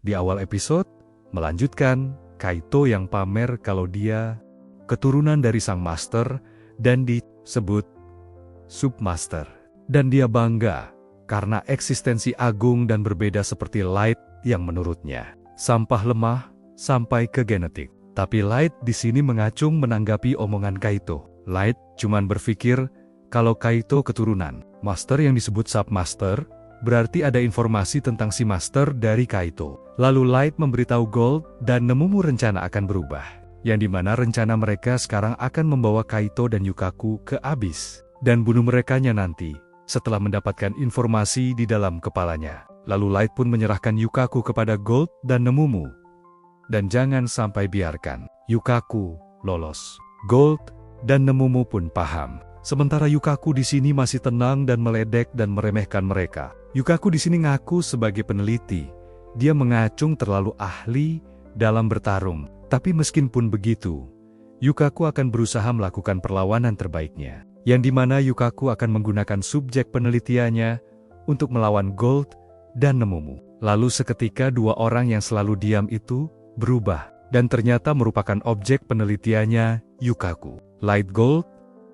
Di awal episode, melanjutkan Kaito yang pamer kalau dia keturunan dari sang master dan disebut Submaster. Dan dia bangga karena eksistensi agung dan berbeda seperti Light yang menurutnya sampah lemah sampai ke genetik. Tapi Light di sini mengacung menanggapi omongan Kaito. Light cuman berpikir kalau Kaito keturunan master yang disebut Submaster, berarti ada informasi tentang si master dari Kaito. Lalu Light memberitahu Gold dan Nemumu rencana akan berubah, yang dimana rencana mereka sekarang akan membawa Kaito dan Yukaku ke Abyss dan bunuh merekanya nanti setelah mendapatkan informasi di dalam kepalanya. Lalu Light pun menyerahkan Yukaku kepada Gold dan Nemumu. Dan jangan sampai biarkan Yukaku lolos. Gold dan Nemumu pun paham. Sementara Yukaku di sini masih tenang dan meledek dan meremehkan mereka. Yukaku di sini ngaku sebagai peneliti. Dia mengacung terlalu ahli dalam bertarung. Tapi meskipun begitu, Yukaku akan berusaha melakukan perlawanan terbaiknya. Yang dimana Yukaku akan menggunakan subjek penelitiannya untuk melawan Gold dan Nemumu. Lalu seketika dua orang yang selalu diam itu berubah. Dan ternyata merupakan objek penelitiannya Yukaku. Light, Gold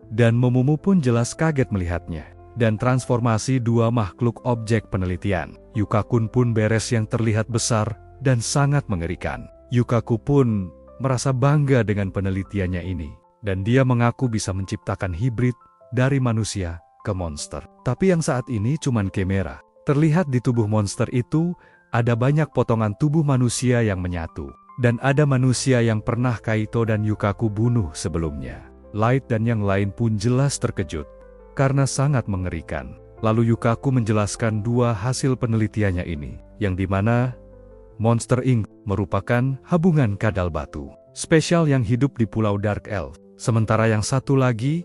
dan Nemumu pun jelas kaget melihatnya. Dan transformasi dua makhluk objek penelitian. Yukaku pun beres yang terlihat besar dan sangat mengerikan. Yukaku pun merasa bangga dengan penelitiannya ini. Dan dia mengaku bisa menciptakan hibrid dari manusia ke monster. Tapi yang saat ini cuman kamera. Terlihat di tubuh monster itu ada banyak potongan tubuh manusia yang menyatu. Dan ada manusia yang pernah Kaito dan Yukaku bunuh sebelumnya. Light dan yang lain pun jelas terkejut karena sangat mengerikan. Lalu Yukaku menjelaskan dua hasil penelitiannya ini, yang dimana Monster Inc. merupakan gabungan kadal batu spesial yang hidup di Pulau Dark Elf. Sementara yang satu lagi,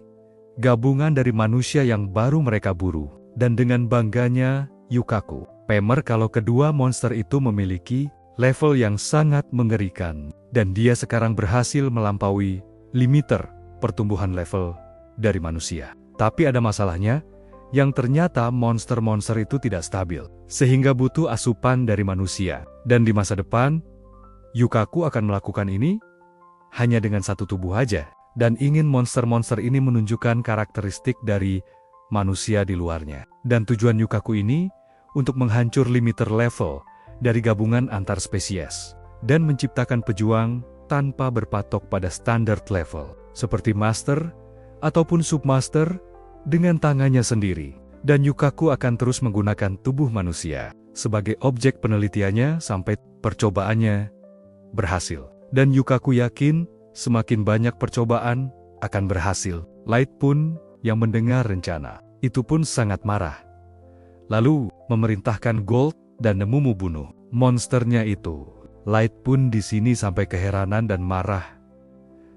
gabungan dari manusia yang baru mereka buru. Dan dengan bangganya, Yukaku pamer kalau kedua monster itu memiliki level yang sangat mengerikan. Dan dia sekarang berhasil melampaui limiter pertumbuhan level dari manusia. Tapi ada masalahnya, yang ternyata monster-monster itu tidak stabil, sehingga butuh asupan dari manusia. Dan di masa depan, Yukaku akan melakukan ini hanya dengan satu tubuh aja, dan ingin monster-monster ini menunjukkan karakteristik dari manusia di luarnya. Dan tujuan Yukaku ini untuk menghancur limiter level dari gabungan antar spesies, dan menciptakan pejuang tanpa berpatok pada standar level, seperti Master ataupun Submaster, dengan tangannya sendiri. Dan Yukaku akan terus menggunakan tubuh manusia sebagai objek penelitiannya sampai percobaannya berhasil. Dan Yukaku yakin semakin banyak percobaan akan berhasil. Light pun yang mendengar rencana itu pun sangat marah. Lalu memerintahkan Gold dan Nemumu bunuh monsternya itu. Light pun di sini sampai keheranan dan marah.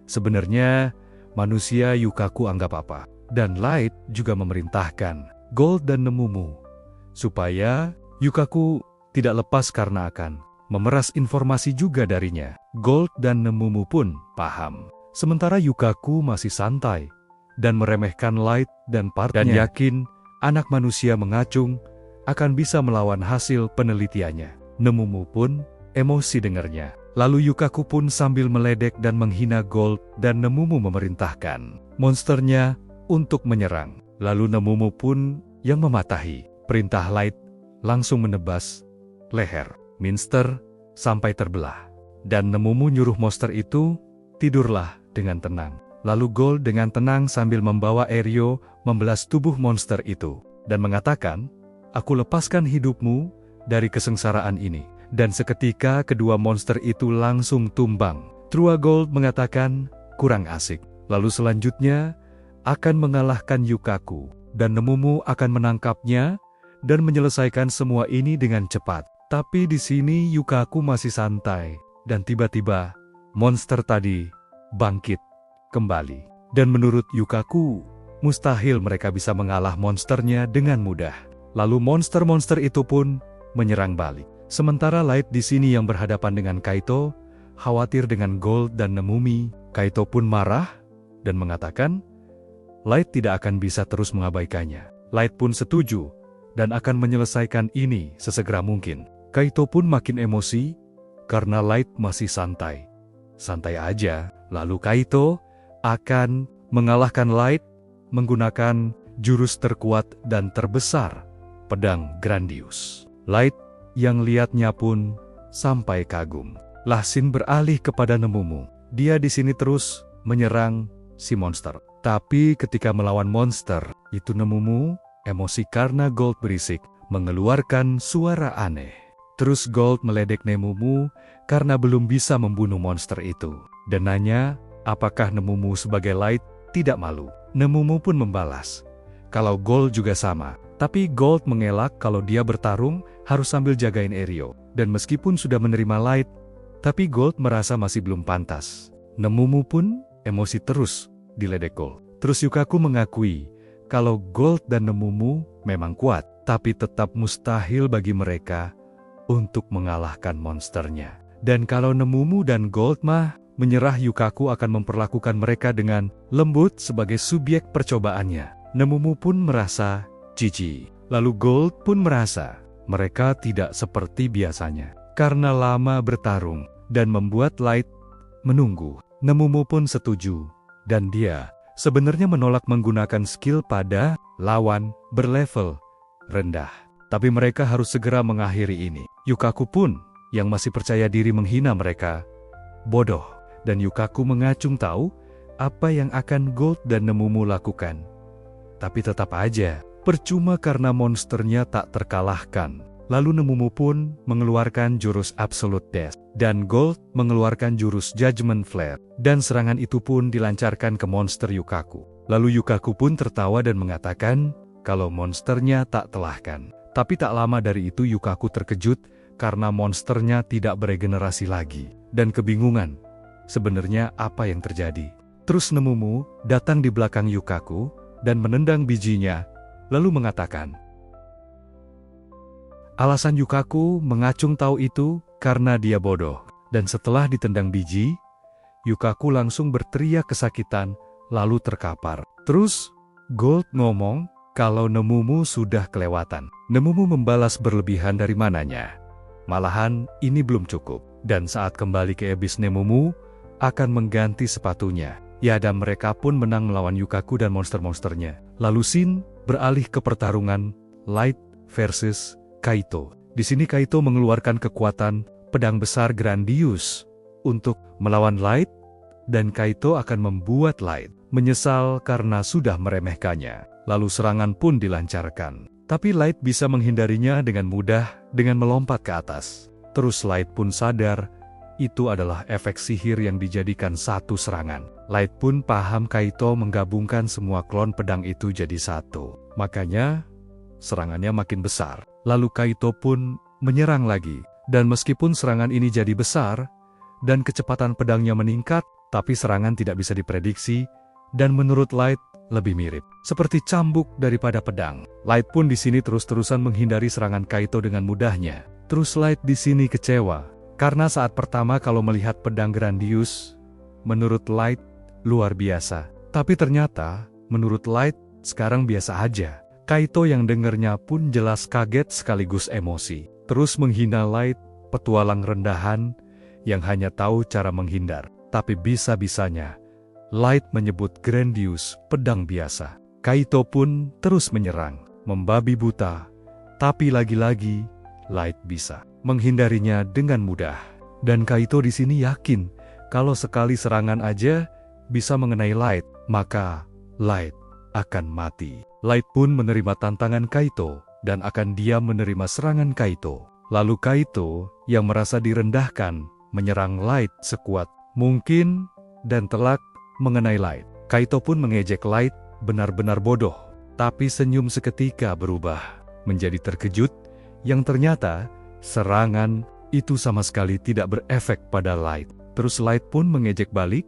Sebenarnya manusia Yukaku anggap apa? Dan Light juga memerintahkan Gold dan Nemumu supaya Yukaku tidak lepas karena akan memeras informasi juga darinya. Gold dan Nemumu pun paham. Sementara Yukaku masih santai dan meremehkan Light dan partnya. Dan yakin anak manusia mengacung akan bisa melawan hasil penelitiannya. Nemumu pun emosi dengarnya. Lalu Yukaku pun sambil meledek dan menghina Gold dan Nemumu memerintahkan monsternya untuk menyerang. Lalu Nemumu pun yang mematahi. Perintah Light langsung menebas leher monster sampai terbelah. Dan Nemumu nyuruh monster itu tidurlah dengan tenang. Lalu Gold dengan tenang sambil membawa Eryo membelas tubuh monster itu. Dan mengatakan, aku lepaskan hidupmu dari kesengsaraan ini. Dan seketika kedua monster itu langsung tumbang. Trua Gold mengatakan, kurang asik. Lalu selanjutnya akan mengalahkan Yukaku. Dan Nemumu akan menangkapnya dan menyelesaikan semua ini dengan cepat. Tapi di sini Yukaku masih santai. Dan tiba-tiba monster tadi bangkit kembali. Dan menurut Yukaku, mustahil mereka bisa mengalah monsternya dengan mudah. Lalu monster-monster itu pun menyerang balik. Sementara Light di sini yang berhadapan dengan Kaito, khawatir dengan Gold dan Nemumi. Kaito pun marah dan mengatakan, Light tidak akan bisa terus mengabaikannya. Light pun setuju dan akan menyelesaikan ini sesegera mungkin. Kaito pun makin emosi karena Light masih santai. Santai aja, lalu Kaito akan mengalahkan Light menggunakan jurus terkuat dan terbesar, pedang Grandius. Light yang lihatnya pun sampai kagum. Sin beralih kepada Nemumu. Dia di sini terus menyerang si monster. Tapi ketika melawan monster, itu Nemumu emosi karena Gold berisik, mengeluarkan suara aneh. Terus Gold meledek Nemumu karena belum bisa membunuh monster itu. Dan nanya, apakah Nemumu sebagai Light tidak malu? Nemumu pun membalas, kalau Gold juga sama. Tapi Gold mengelak kalau dia bertarung harus sambil jagain Ario. Dan meskipun sudah menerima Light, tapi Gold merasa masih belum pantas. Nemumu pun emosi terus diledek Gold. Terus Yukaku mengakui kalau Gold dan Nemumu memang kuat, tapi tetap mustahil bagi mereka untuk mengalahkan monsternya. Dan kalau Nemumu dan Gold mah menyerah, Yukaku akan memperlakukan mereka dengan lembut sebagai subjek percobaannya. Nemumu pun merasa jijik. Lalu Gold pun merasa mereka tidak seperti biasanya karena lama bertarung dan membuat Light menunggu. Nemumu pun setuju dan dia sebenarnya menolak menggunakan skill pada lawan berlevel rendah. Tapi mereka harus segera mengakhiri ini. Yukaku pun yang masih percaya diri menghina mereka bodoh. Dan Yukaku mengacung tahu apa yang akan Gold dan Nemumu lakukan. Tapi tetap aja, percuma karena monsternya tak terkalahkan. Lalu Nemumu pun mengeluarkan jurus Absolute Death. Dan Gold mengeluarkan jurus Judgment Flare. Dan serangan itu pun dilancarkan ke monster Yukaku. Lalu Yukaku pun tertawa dan mengatakan kalau monsternya tak telahkan. Tapi tak lama dari itu Yukaku terkejut karena monsternya tidak beregenerasi lagi. Dan kebingungan. Sebenarnya apa yang terjadi? Terus Nemumu datang di belakang Yukaku dan menendang bijinya, lalu mengatakan, alasan Yukaku mengacung tahu itu karena dia bodoh. Dan setelah ditendang biji, Yukaku langsung berteriak kesakitan, lalu terkapar. Terus Gold ngomong kalau Nemumu sudah kelewatan. Nemumu membalas berlebihan dari mananya. Malahan ini belum cukup. Dan saat kembali ke Abyss, Nemumu akan mengganti sepatunya. Ya, dan mereka pun menang melawan Yukaku dan monster-monsternya. Lalu Shin beralih ke pertarungan Light versus Kaito. Di sini Kaito mengeluarkan kekuatan pedang besar Grandius untuk melawan Light, dan Kaito akan membuat Light menyesal karena sudah meremehkannya. Lalu serangan pun dilancarkan. Tapi Light bisa menghindarinya dengan mudah dengan melompat ke atas. Terus Light pun sadar itu adalah efek sihir yang dijadikan satu serangan. Light pun paham Kaito menggabungkan semua klon pedang itu jadi satu. Makanya serangannya makin besar. Lalu Kaito pun menyerang lagi. Dan meskipun serangan ini jadi besar dan kecepatan pedangnya meningkat, tapi serangan tidak bisa diprediksi dan menurut Light lebih mirip seperti cambuk daripada pedang. Light pun di sini terus-terusan menghindari serangan Kaito dengan mudahnya. Terus Light di sini kecewa karena saat pertama kalau melihat pedang Grandius, menurut Light luar biasa. Tapi ternyata menurut Light sekarang biasa aja. Kaito yang dengernya pun jelas kaget sekaligus emosi. Terus menghina Light, petualang rendahan yang hanya tahu cara menghindar. Tapi bisa-bisanya Light menyebut Grandius pedang biasa. Kaito pun terus menyerang, membabi buta. Tapi lagi-lagi Light bisa menghindarinya dengan mudah. Dan Kaito di sini yakin kalau sekali serangan aja bisa mengenai Light, maka Light akan mati. Light pun menerima tantangan Kaito dan akan diam menerima serangan Kaito. Lalu Kaito yang merasa direndahkan menyerang Light sekuat mungkin dan telak mengenai Light. Kaito pun mengejek Light benar-benar bodoh. Tapi senyum seketika berubah menjadi terkejut yang ternyata serangan itu sama sekali tidak berefek pada Light. Terus Light pun mengejek balik,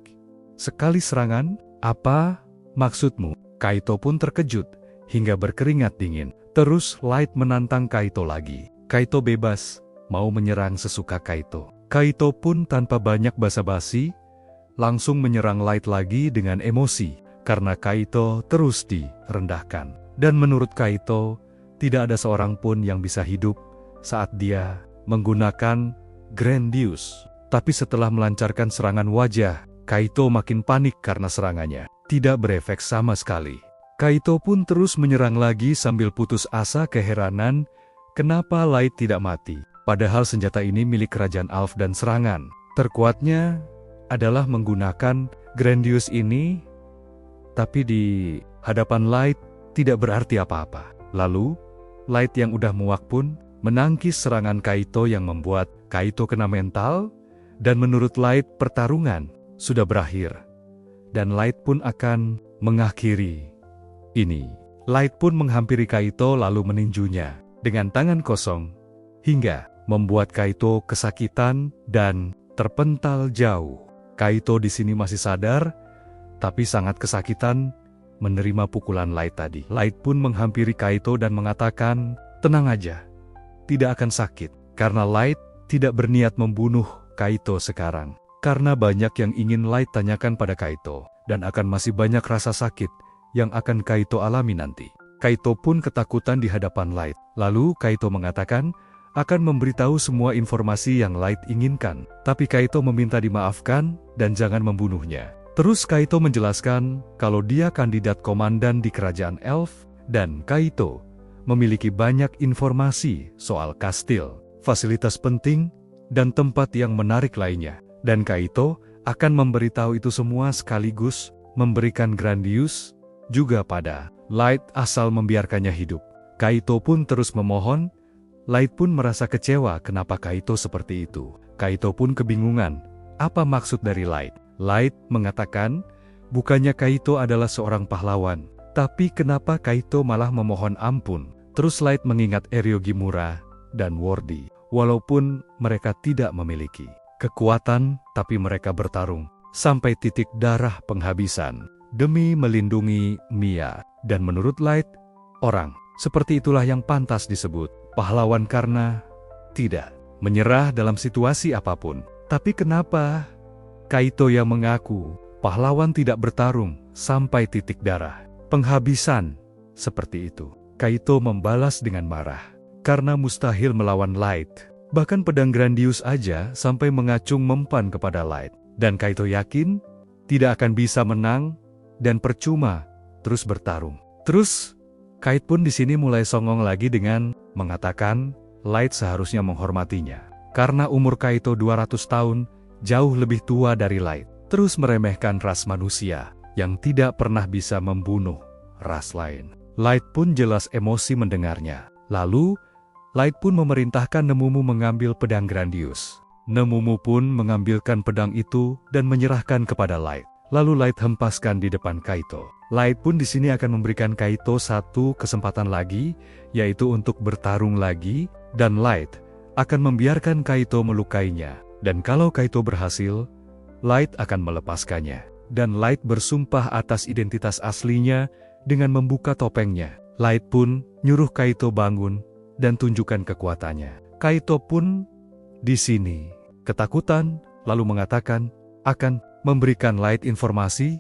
sekali serangan, apa maksudmu? Kaito pun terkejut hingga berkeringat dingin. Terus Light menantang Kaito lagi. Kaito bebas mau menyerang sesuka Kaito. Kaito pun tanpa banyak basa-basi langsung menyerang Light lagi dengan emosi, karena Kaito terus direndahkan. Dan menurut Kaito, tidak ada seorang pun yang bisa hidup saat dia menggunakan Grandius. Tapi setelah melancarkan serangan wajah, Kaito makin panik karena serangannya tidak berefek sama sekali. Kaito pun terus menyerang lagi sambil putus asa keheranan kenapa Light tidak mati. Padahal senjata ini milik kerajaan Alf dan serangan terkuatnya adalah menggunakan Grandius ini. Tapi di hadapan Light tidak berarti apa-apa. Lalu, Light yang udah muak pun menangkis serangan Kaito yang membuat Kaito kena mental. Dan menurut Light pertarungan sudah berakhir. Dan Light pun akan mengakhiri ini. Light pun menghampiri Kaito lalu meninjunya dengan tangan kosong. Hingga membuat Kaito kesakitan dan terpental jauh. Kaito di sini masih sadar, tapi sangat kesakitan menerima pukulan Light tadi. Light pun menghampiri Kaito dan mengatakan, tenang aja, tidak akan sakit. Karena Light tidak berniat membunuh Kaito sekarang. Karena banyak yang ingin Light tanyakan pada Kaito, dan akan masih banyak rasa sakit yang akan Kaito alami nanti. Kaito pun ketakutan di hadapan Light. Lalu Kaito mengatakan akan memberitahu semua informasi yang Light inginkan. Tapi Kaito meminta dimaafkan dan jangan membunuhnya. Terus Kaito menjelaskan kalau dia kandidat komandan di kerajaan Elf, dan Kaito memiliki banyak informasi soal kastil, fasilitas penting, dan tempat yang menarik lainnya. Dan Kaito akan memberitahu itu semua sekaligus memberikan Grandius juga pada Light asal membiarkannya hidup. Kaito pun terus memohon. Light pun merasa kecewa kenapa Kaito seperti itu. Kaito pun kebingungan apa maksud dari Light. Light mengatakan bukannya Kaito adalah seorang pahlawan, tapi kenapa Kaito malah memohon ampun. Terus Light mengingat Eryo Gimura dan Wordy. Walaupun mereka tidak memiliki kekuatan, tapi mereka bertarung sampai titik darah penghabisan demi melindungi Mia. Dan menurut Light, orang seperti itulah yang pantas disebut pahlawan karena tidak menyerah dalam situasi apapun. Tapi kenapa Kaito yang mengaku pahlawan tidak bertarung sampai titik darah penghabisan seperti itu? Kaito membalas dengan marah. Karena mustahil melawan Light. Bahkan pedang Grandius aja sampai mengacung mempan kepada Light. Dan Kaito yakin tidak akan bisa menang dan percuma terus bertarung. Terus Kaito pun di sini mulai songong lagi dengan mengatakan Light seharusnya menghormatinya. Karena umur Kaito 200 tahun jauh lebih tua dari Light. Terus meremehkan ras manusia yang tidak pernah bisa membunuh ras lain. Light pun jelas emosi mendengarnya. Lalu Light pun memerintahkan Nemumu mengambil pedang Grandius. Nemumu pun mengambilkan pedang itu dan menyerahkan kepada Light. Lalu Light hempaskan di depan Kaito. Light pun di sini akan memberikan Kaito satu kesempatan lagi, yaitu untuk bertarung lagi, dan Light akan membiarkan Kaito melukainya. Dan kalau Kaito berhasil, Light akan melepaskannya. Dan Light bersumpah atas identitas aslinya dengan membuka topengnya. Light pun nyuruh Kaito bangun dan tunjukkan kekuatannya. Kaito pun di sini ketakutan, lalu mengatakan akan memberikan Light informasi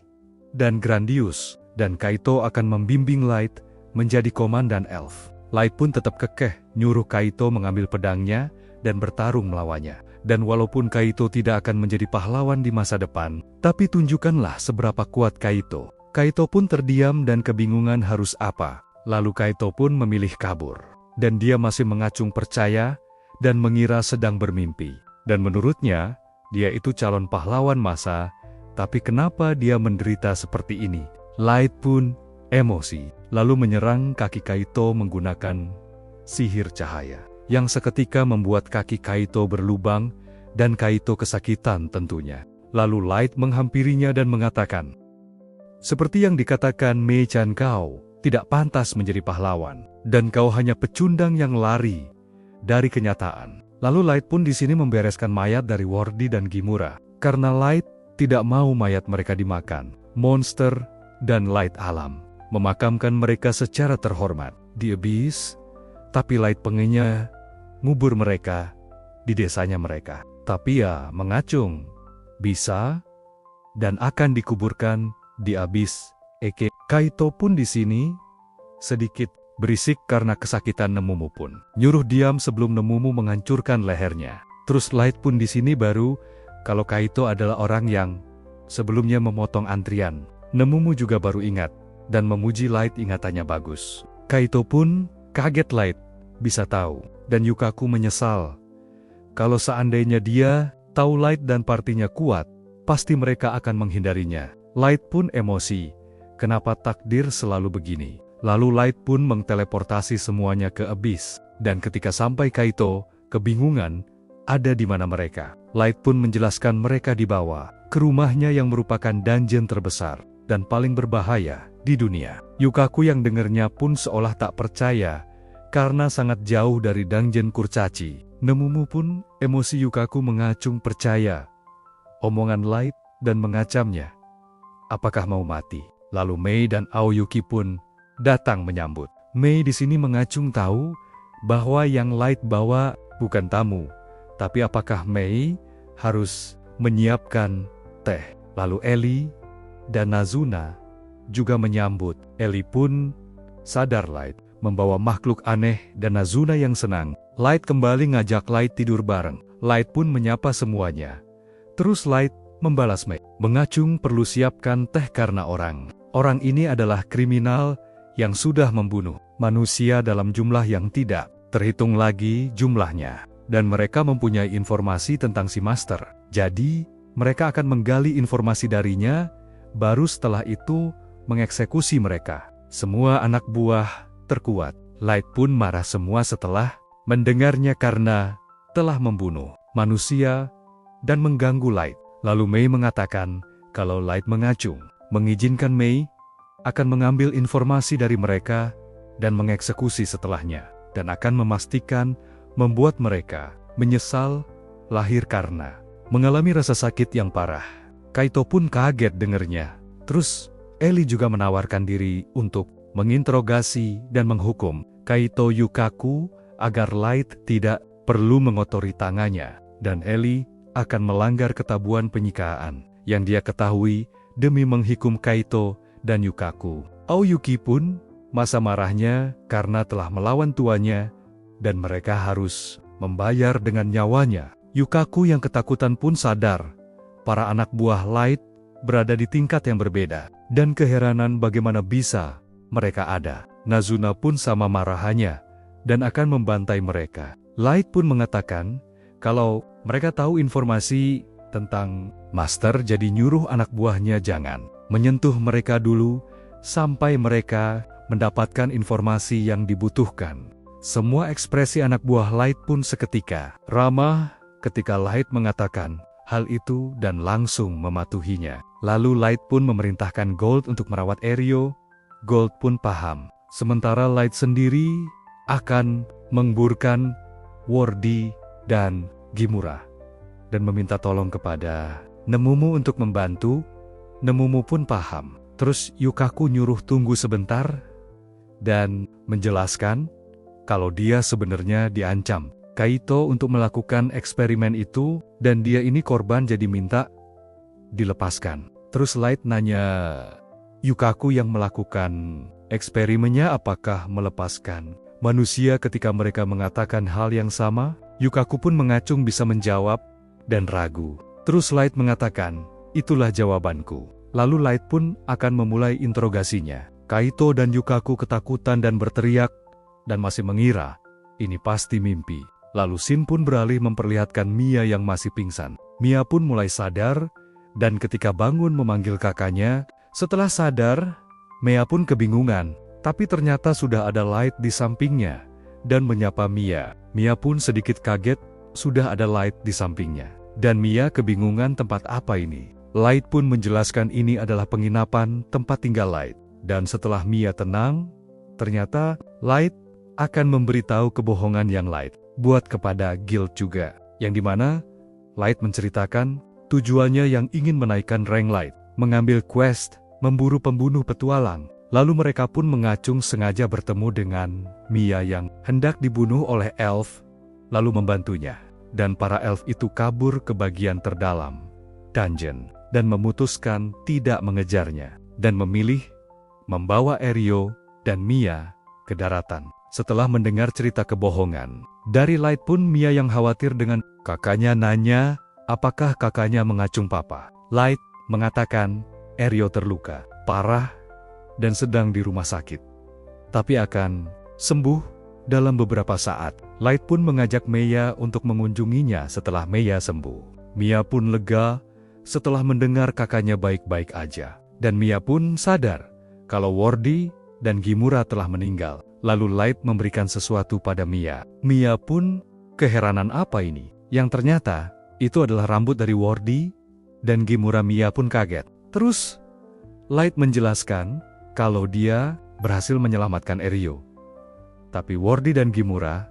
dan Grandius, dan Kaito akan membimbing Light menjadi komandan Elf. Light pun tetap kekeh nyuruh Kaito mengambil pedangnya dan bertarung melawannya. Dan walaupun Kaito tidak akan menjadi pahlawan di masa depan, tapi tunjukkanlah seberapa kuat Kaito. Kaito pun terdiam dan kebingungan harus apa. Lalu Kaito pun memilih kabur. Dan dia masih mengacung percaya dan mengira sedang bermimpi. Dan menurutnya, dia itu calon pahlawan masa, tapi kenapa dia menderita seperti ini? Light pun emosi, lalu menyerang kaki Kaito menggunakan sihir cahaya, yang seketika membuat kaki Kaito berlubang, dan Kaito kesakitan tentunya. Lalu Light menghampirinya dan mengatakan, seperti yang dikatakan Mei Chan, kau tidak pantas menjadi pahlawan. Dan kau hanya pecundang yang lari dari kenyataan. Lalu Light pun di sini membereskan mayat dari Wordy dan Gimura. Karena Light tidak mau mayat mereka dimakan. Monster dan Light alam memakamkan mereka secara terhormat di Abyss. Tapi Light pengennya ngubur mereka di desanya mereka. Tapi ya mengacung. Bisa dan akan dikuburkan di Abyss. Kaito pun di sini sedikit Berisik karena kesakitan Nemumu pun nyuruh diam sebelum Nemumu menghancurkan lehernya. Terus Light pun di sini baru kalau Kaito adalah orang yang sebelumnya memotong antrian. Nemumu juga baru ingat dan memuji Light ingatannya bagus. Kaito pun kaget Light bisa tahu dan Yukaku menyesal. Kalau seandainya dia tahu Light dan partinya kuat, pasti mereka akan menghindarinya. Light pun emosi. Kenapa takdir selalu begini? Lalu Light pun mengteleportasi semuanya ke Abyss. Dan ketika sampai Kaito, kebingungan ada di mana mereka. Light pun menjelaskan mereka dibawa ke rumahnya yang merupakan dungeon terbesar dan paling berbahaya di dunia. Yukaku yang dengernya pun seolah tak percaya karena sangat jauh dari dungeon kurcaci. Nemumu pun emosi Yukaku mengacung percaya omongan Light dan mengacamnya. Apakah mau mati? Lalu Mei dan Aoyuki pun datang menyambut. Mei di sini mengacung tahu bahwa yang Light bawa bukan tamu, tapi apakah Mei harus menyiapkan teh? Lalu Eli dan Nazuna juga menyambut. Eli pun sadar Light membawa makhluk aneh dan Nazuna yang senang. Light kembali ngajak Light tidur bareng. Light pun menyapa semuanya. Terus Light membalas Mei. Mengacung perlu siapkan teh karena orang ini adalah kriminal yang sudah membunuh manusia dalam jumlah yang tidak terhitung lagi jumlahnya. Dan mereka mempunyai informasi tentang si Master. Jadi, mereka akan menggali informasi darinya, baru setelah itu mengeksekusi mereka. Semua anak buah terkuat. Light pun marah semua setelah mendengarnya karena telah membunuh manusia dan mengganggu Light. Lalu Mei mengatakan kalau Light mengacung, mengizinkan Mei akan mengambil informasi dari mereka dan mengeksekusi setelahnya, dan akan memastikan membuat mereka menyesal lahir karena mengalami rasa sakit yang parah. Kaito pun kaget dengernya. Terus Eli juga menawarkan diri untuk menginterogasi dan menghukum Kaito Yukaku agar Light tidak perlu mengotori tangannya, dan Eli akan melanggar ketabuhan penyiksaan yang dia ketahui demi menghukum Kaito dan Yukaku. Aoyuki pun masa marahnya karena telah melawan tuannya dan mereka harus membayar dengan nyawanya. Yukaku yang ketakutan pun sadar para anak buah Light berada di tingkat yang berbeda dan keheranan bagaimana bisa mereka ada. Nazuna pun sama marahannya dan akan membantai mereka. Light pun mengatakan kalau mereka tahu informasi tentang Master, jadi nyuruh anak buahnya jangan menyentuh mereka dulu sampai mereka mendapatkan informasi yang dibutuhkan. Semua ekspresi anak buah Light pun seketika ramah ketika Light mengatakan hal itu dan langsung mematuhinya. Lalu Light pun memerintahkan Gold untuk merawat Erio. Gold pun paham. Sementara Light sendiri akan mengburkan Wordy dan Gimura dan meminta tolong kepada Nemumu untuk membantu. Nemumu pun paham. Terus Yukaku nyuruh tunggu sebentar dan menjelaskan kalau dia sebenarnya diancam Kaito untuk melakukan eksperimen itu dan dia ini korban jadi minta dilepaskan. Terus Light nanya Yukaku yang melakukan eksperimennya apakah melepaskan manusia ketika mereka mengatakan hal yang sama? Yukaku pun mengacung bisa menjawab dan ragu. Terus Light mengatakan, itulah jawabanku. Lalu Light pun akan memulai interogasinya. Kaito dan Yukaku ketakutan dan berteriak dan masih mengira ini pasti mimpi. Lalu Shin pun beralih memperlihatkan Mia yang masih pingsan. Mia pun mulai sadar dan ketika bangun memanggil kakaknya. Setelah sadar, Mia pun kebingungan. Tapi ternyata sudah ada Light di sampingnya dan menyapa Mia. Mia pun sedikit kaget, sudah ada Light di sampingnya. Dan Mia kebingungan tempat apa ini. Light pun menjelaskan ini adalah penginapan tempat tinggal Light. Dan setelah Mia tenang, ternyata Light akan memberitahu kebohongan yang Light buat kepada Guild juga. Yang dimana Light menceritakan tujuannya yang ingin menaikkan rank Light, mengambil quest, memburu pembunuh petualang. Lalu mereka pun mengacung sengaja bertemu dengan Mia yang hendak dibunuh oleh elf, lalu membantunya. Dan para elf itu kabur ke bagian terdalam dungeon dan memutuskan tidak mengejarnya dan memilih membawa Erio dan Mia ke daratan. Setelah mendengar cerita kebohongan dari Light pun, Mia yang khawatir dengan kakaknya nanya, apakah kakaknya mengacung papa. Light mengatakan Aeryo terluka parah dan sedang di rumah sakit, tapi akan sembuh dalam beberapa saat. Light pun mengajak Mia untuk mengunjunginya setelah Mia sembuh. Mia pun lega setelah mendengar kakaknya baik-baik aja. Dan Mia pun sadar kalau Wordy dan Gimura telah meninggal. Lalu Light memberikan sesuatu pada Mia. Mia pun keheranan, apa ini? Yang ternyata itu adalah rambut dari Wordy dan Gimura. Mia pun kaget. Terus Light menjelaskan kalau dia berhasil menyelamatkan Aeryo. Tapi Wordy dan Gimura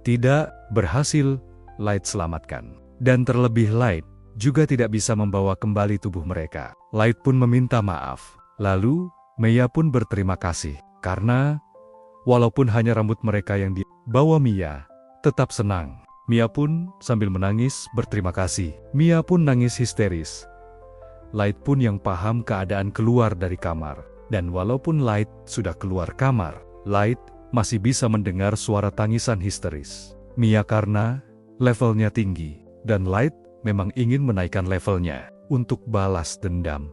tidak berhasil Light selamatkan. Dan terlebih Light juga tidak bisa membawa kembali tubuh mereka. Light pun meminta maaf. Lalu Mia pun berterima kasih karena walaupun hanya rambut mereka yang dibawa, Mia tetap senang. Mia pun sambil menangis berterima kasih. Mia pun nangis histeris. Light pun yang paham keadaan keluar dari kamar. Dan walaupun Light sudah keluar kamar, Light masih bisa mendengar suara tangisan histeris Mia karena levelnya tinggi. Dan Light memang ingin menaikkan levelnya untuk balas dendam.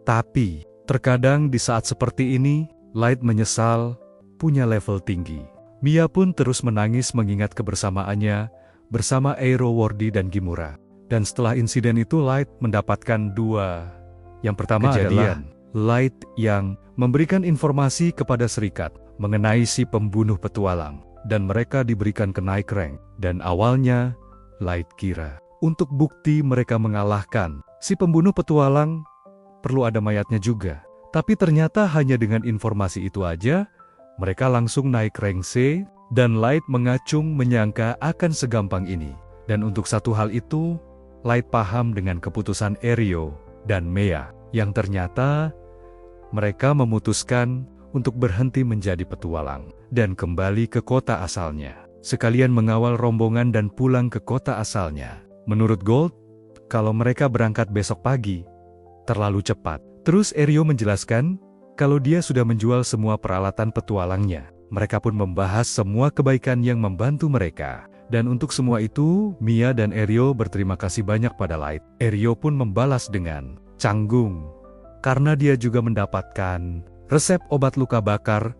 Tapi terkadang di saat seperti ini, Light menyesal punya level tinggi. Mia pun terus menangis mengingat kebersamaannya bersama Aero, Wordy, dan Gimura. Dan setelah insiden itu, Light mendapatkan dua. Yang pertama adalah Light yang memberikan informasi kepada Serikat mengenai si pembunuh petualang. Dan mereka diberikan kenaik rank. Dan awalnya, Light kira untuk bukti mereka mengalahkan si pembunuh petualang, perlu ada mayatnya juga. Tapi ternyata hanya dengan informasi itu aja, mereka langsung naik rank C, dan Light mengacung menyangka akan segampang ini. Dan untuk satu hal itu, Light paham dengan keputusan Aeryo dan Mia, yang ternyata mereka memutuskan untuk berhenti menjadi petualang dan kembali ke kota asalnya. Sekalian mengawal rombongan dan pulang ke kota asalnya. Menurut Gold, kalau mereka berangkat besok pagi, terlalu cepat. Terus Aeryo menjelaskan kalau dia sudah menjual semua peralatan petualangnya. Mereka pun membahas semua kebaikan yang membantu mereka. Dan untuk semua itu, Mia dan Aeryo berterima kasih banyak pada Light. Aeryo pun membalas dengan canggung karena dia juga mendapatkan resep obat luka bakar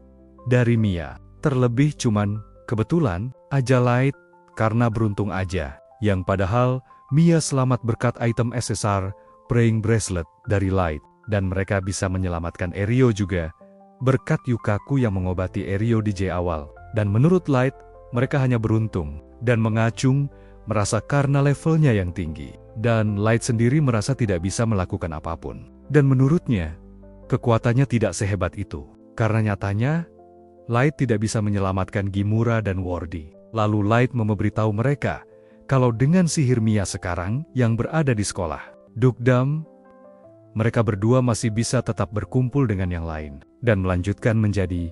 dari Mia. Terlebih cuman kebetulan aja Light karena beruntung aja. Yang padahal Mia selamat berkat item SSR Praying Bracelet dari Light. Dan mereka bisa menyelamatkan Aeryo juga berkat Yukaku yang mengobati Aeryo di J awal. Dan menurut Light, mereka hanya beruntung dan mengacung merasa karena levelnya yang tinggi. Dan Light sendiri merasa tidak bisa melakukan apapun. Dan menurutnya, kekuatannya tidak sehebat itu. Karena nyatanya, Light tidak bisa menyelamatkan Gimura dan Wordy. Lalu Light memberitahu mereka kalau dengan sihir Mia sekarang yang berada di sekolah Dukdam, mereka berdua masih bisa tetap berkumpul dengan yang lain dan melanjutkan menjadi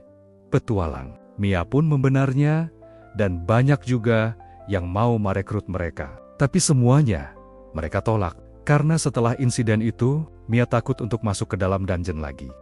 petualang. Mia pun membenarnya dan banyak juga yang mau merekrut mereka. Tapi semuanya mereka tolak karena setelah insiden itu, Mia takut untuk masuk ke dalam dungeon lagi.